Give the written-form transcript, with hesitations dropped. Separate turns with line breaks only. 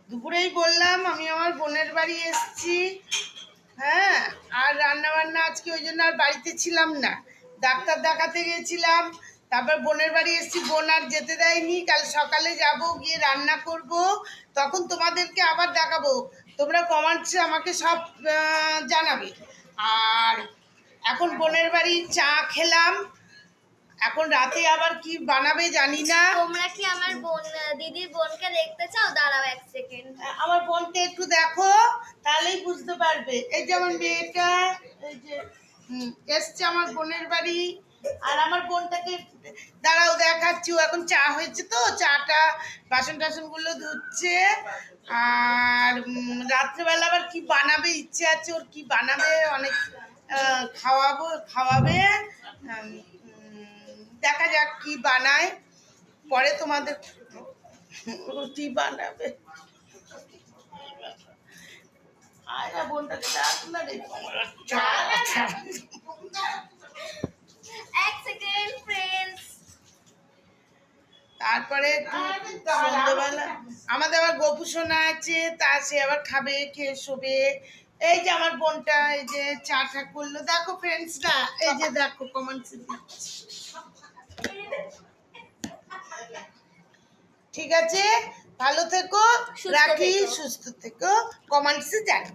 দুপুরেই বললাম আমি আমার বোনের বাড়ি এসেছি। হ্যাঁ, আর রান্না বান্না আজকে ওই জন্য আর বাড়িতে ছিলাম না, ডাক্তার দেখাতে গেছিলাম। তারপর বোনের বাড়ি এসেছি, বোন আর যেতে দেয়নি। কাল সকালে যাব, গিয়ে রান্না করব, তখন তোমাদেরকে আবার দেখাবো। তোমরা কমেন্টসে আমাকে সব জানাবে। আর এখন বোনের বাড়ি চা খেলাম, এখন রাতে আবার কি বানাবে জানি না।
তোমরা কি আমার দিদির বোনকে দেখতে চাও? দাঁড়াও এক সেকেন্ড,
আমার বোনকে একটু দেখো, তাহলেই বুঝতে পারবে। এই যে আমার মেয়েটা, এই যে এসছে আমার বোনের বাড়ি। আর আমার বোনটাকে দাঁড়াও দেখাচ্ছি। ও এখন চা হয়েছে তো, চাটা বাসন টাসনগুলো ধুচ্ছে। আর রাত্রেবেলা আবার কি বানাবে ইচ্ছে আছে ওর, কি বানাবে অনেক খাওয়াবে। দেখা যাক কি বানায়, পরে তোমাদের রুটি বানাবে। আয়না বোনটাকে ডাক না রে,
এক সেকেন্ড ফ্রেন্ডস।
তারপরে সন্ধ্যেবেলা আমাদের আবার গপু সোনা আছে, তা সে আবার খাবে, খেয়ে শোবে। এই যে আমার বোনটা এই যে চা টা করলো, দেখো ফ্রেন্ডসরা, এই যে দেখো কমেন্টস দিচ্ছে। ঠিক আছে, ভালো থেকো, রাখি, সুস্থ থেকো, কমেন্টসে জানি।